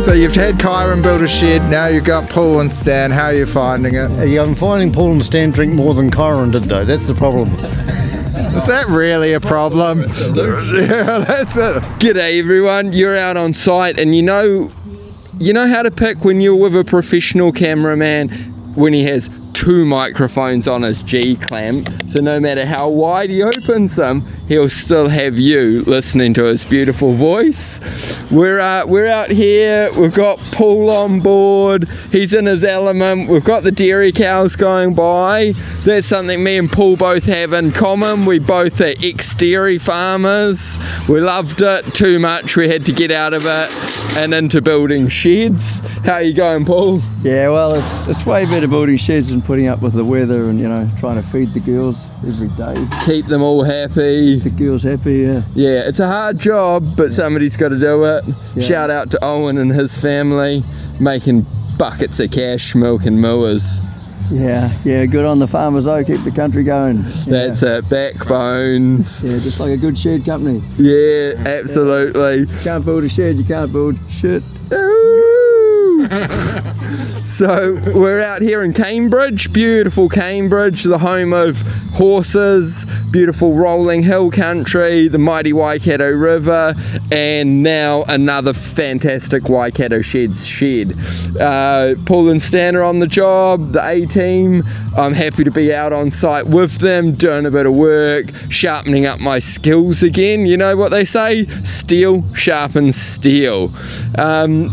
So you've had Kyron build a shed, now you've got Paul and Stan. How are you finding it? Yeah, I'm finding Paul and Stan drink more than Kyron did, though. That's the problem. Is that really a problem? Yeah, that's it. G'day everyone, you're out on site and you know how to pick when you're with a professional cameraman when he has two microphones on his G-clamp, so no matter how wide he opens them, he'll still have you listening to his beautiful voice. We're out here, we've got Paul on board, he's in his element, we've got the dairy cows going by. That's something me and Paul both have in common. We both are ex-dairy farmers. We loved it too much, we had to get out of it and into building sheds. How are you going, Paul? Yeah, well, it's way better building sheds than putting up with the weather and, trying to feed the girls every day. Keep them all happy. The girls happy, yeah. Yeah, it's a hard job, but somebody's got to do it. Yeah. Shout out to Owen and his family, making buckets of cash, milking mowers. Yeah, good on the farmers though, keep the country going. That's it, backbones. Yeah, just like a good shed company. Yeah, absolutely. Can't build a shed, you can't build shit. So we're out here in Cambridge, beautiful Cambridge, the home of horses, beautiful rolling hill country, the mighty Waikato River, and now another fantastic Waikato Sheds shed. Paul and Stan are on the job, the A-team. I'm happy to be out on site with them, doing a bit of work, sharpening up my skills again. You know what they say? Steel sharpens steel.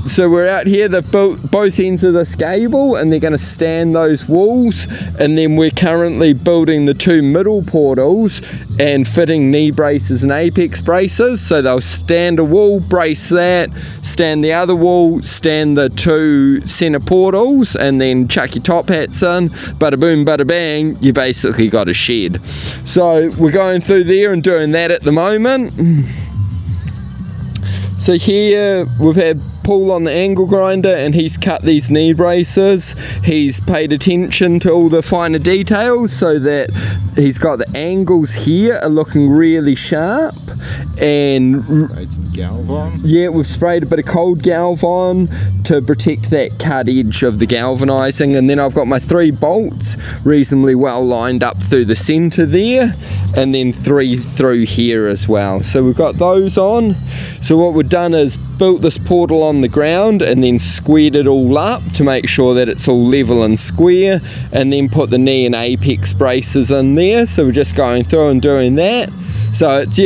So we're out here, they've built both ends of this gable and they're going to stand those walls, and then we're currently building the two middle portals and fitting knee braces and apex braces. So they'll stand a wall, brace that, stand the other wall, stand the two centre portals, and then chuck your top hats in. Bada boom, bada bang, you basically got a shed. So we're going through there and doing that at the moment. So here we've had Paul on the angle grinder and he's cut these knee braces. He's paid attention to all the finer details so that he's got the angles here are looking really sharp. And Sprayed some Galvan. yeah, we've sprayed a bit of cold Galvan to protect that cut edge of the galvanizing, and then I've got my 3 bolts reasonably well lined up through the center there, and then 3 through here as well. So we've got those on. So what we've done is built this portal on the ground and then squared it all up to make sure that it's all level and square, and then put the knee and apex braces in there. So we're just going through and doing that. So it's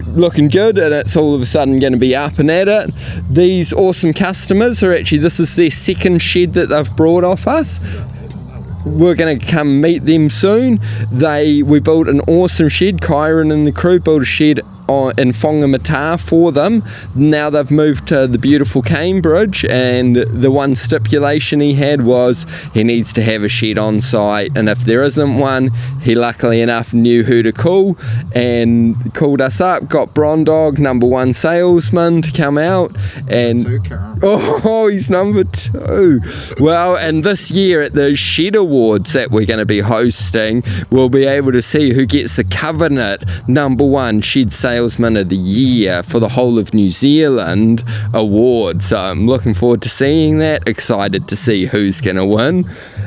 looking good, and it's all of a sudden going to be up and at it. These awesome customers are actually, this is their second shed that they've brought off us. We're going to come meet them soon. We built an awesome shed. Kyron and the crew built a shed in Whangamata for them. Now they've moved to the beautiful Cambridge, and the one stipulation he had was he needs to have a shed on site, and if there isn't one, he luckily enough knew who to call and called us up, got Brondog, #1 salesman, to come out, and he's #2. Well, and this year at the Shed Awards that we're going to be hosting, we'll be able to see who gets the Covenant #1 Shed Salesman of the Year for the whole of New Zealand award. So I'm looking forward to seeing that, excited to see who's going to win.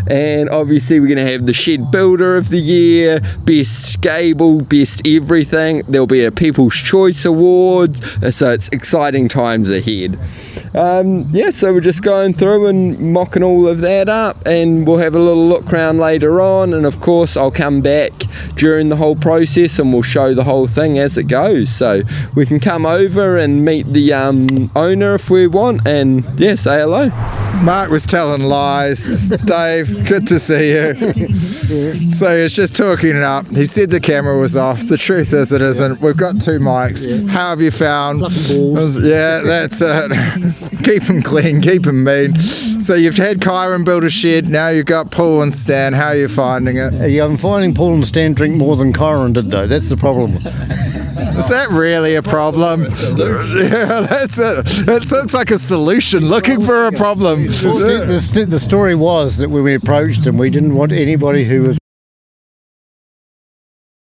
And obviously we're going to have the Shed Builder of the Year, Best Gable, Best Everything. There'll be a People's Choice Awards, so it's exciting times ahead. So we're just going through and mocking all of that up, and we'll have a little look around later on, and of course I'll come back during the whole process and we'll show the whole thing as it goes. So we can come over and meet the owner if we want, and say hello. Mark was telling lies. Dave, good to see you. So he's just talking it up. He said the camera was off. The truth is it isn't. We've got 2 mics. How have you found? Yeah, that's it. Keep them clean, keep them mean. So you've had Kyron build a shed, now you've got Paul and Stan. How are you finding it? Yeah, I'm finding Paul and Stan drink more than Kyron did, though. That's the problem. Is that really a problem? Yeah, that's it. That looks like a solution. Looking for a problem. The story was that when we approached him, we didn't want anybody who was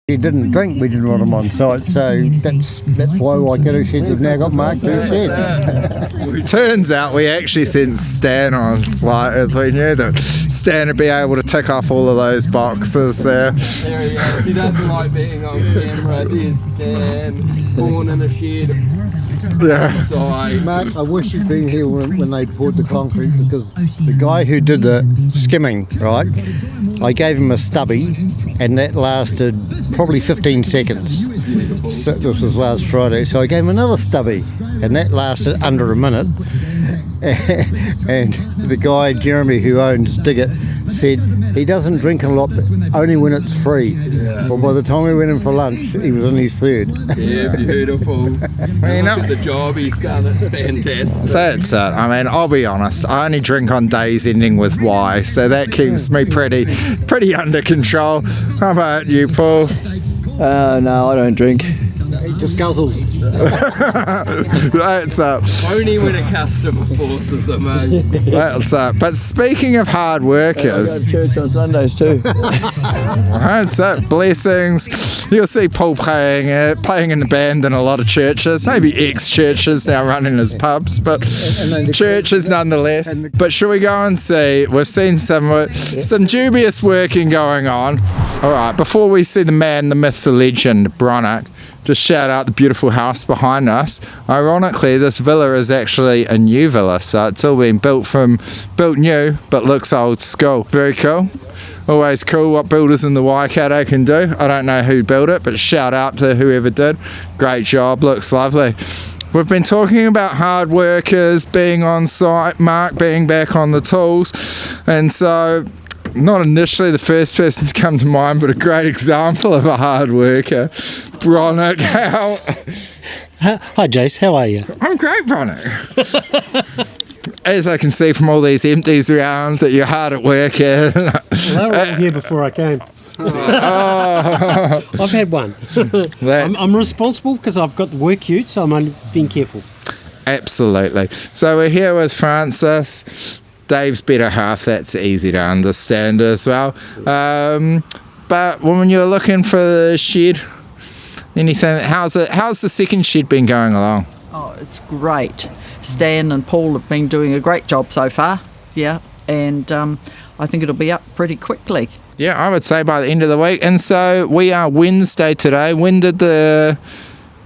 he didn't drink, we didn't want him on site, so that's why Waikato Sheds have now got Mark to a shed. Turns out we actually sent Stan on site, as we knew that Stan would be able to tick off all of those boxes there. There he is. He doesn't like being on camera. There's Stan, born in a shed. Yeah. Sorry. Mark, I wish you'd been here when they poured the concrete, because the guy who did the skimming, right, I gave him a stubby and that lasted probably 15 seconds. So this was last Friday, so I gave him another stubby and that lasted under a minute. And the guy, Jeremy, who owns Digit, said he doesn't drink a lot, but only when it's free. Well, by the time we went in for lunch, he was in his third. Yeah, beautiful. Look at the job he's done. It's fantastic. That's it. I mean, I'll be honest. I only drink on days ending with Y, so that keeps me pretty under control. How about you, Paul? No, I don't drink. He just guzzles. That's up. Only when a customer forces it, mate. That's up. But speaking of hard I go workers, to church on Sundays too. that's it. Blessings. You'll see Paul playing in the band in a lot of churches, maybe ex-churches now running as pubs, but churches nonetheless. But should we go and see? We've seen some dubious working going on. All right, before we see the man, the myth, the legend, Bronick, just shout out the beautiful house behind us. Ironically, this villa is actually a new villa, so it's all been built new, but looks old school. Very cool. Always cool what builders in the Waikato can do. I don't know who built it, but shout out to whoever did. Great job, looks lovely. We've been talking about hard workers being on site, Mark being back on the tools, and so not initially the first person to come to mind, but a great example of a hard worker. Bronick, Hi Jace, how are you? I'm great, Bronick. As I can see from all these empties around that you're hard at work. Well, they were all here before I came. I've had one. I'm responsible because I've got the work ute, so I'm only being careful. Absolutely. So we're here with Francis, Dave's better half. That's easy to understand as well. But when you're looking for the shed, anything? How's the second shed been going along? Oh, it's great. Stan and Paul have been doing a great job so far. Yeah, and I think it'll be up pretty quickly. Yeah, I would say by the end of the week. And so we are Wednesday today. When did the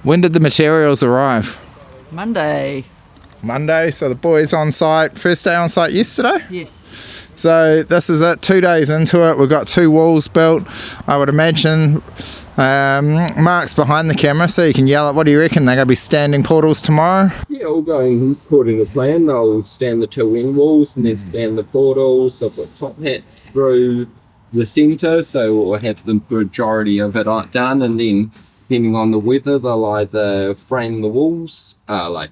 materials arrive? Monday. So the boys on site. First day on site yesterday. Yes. So this is it. 2 days into it. We've got 2 walls built. I would imagine Mark's behind the camera, so you can yell at. What do you reckon? They're going to be standing portals tomorrow? Yeah, all going according to plan. They'll stand the 2 wing walls and then stand the portals. They'll put top hats through the centre, so we'll have the majority of it done, and then depending on the weather, they'll either frame the walls,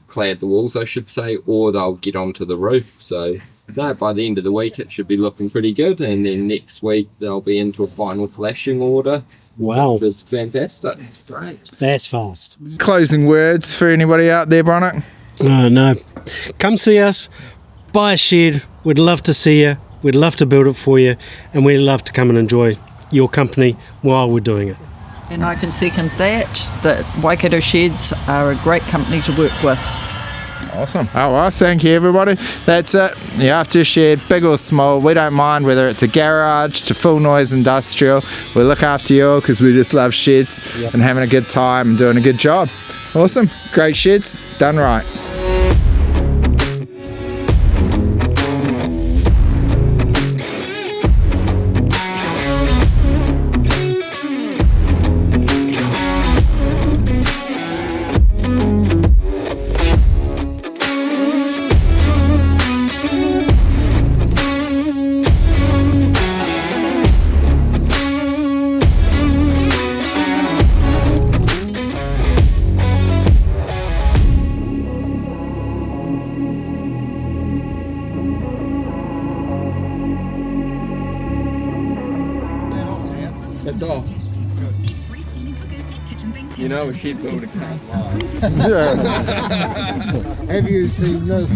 clad the walls, I should say, or they'll get onto the roof. So by the end of the week, it should be looking pretty good, and then next week they'll be into a final flashing order. Wow. Which is fantastic. Great. That's fast. Closing words for anybody out there, Bronick? No. Come see us, buy a shed. We'd love to see you. We'd love to build it for you, and we'd love to come and enjoy your company while we're doing it. And I can second that Waikato Sheds are a great company to work with. Awesome. Oh, well, thank you, everybody. That's it. The after shed, big or small, we don't mind whether it's a garage to full noise industrial. We look after you all because we just love sheds and having a good time and doing a good job. Awesome. Great sheds, done right. It's off. You know, a shed builder can't lie. Have you seen this?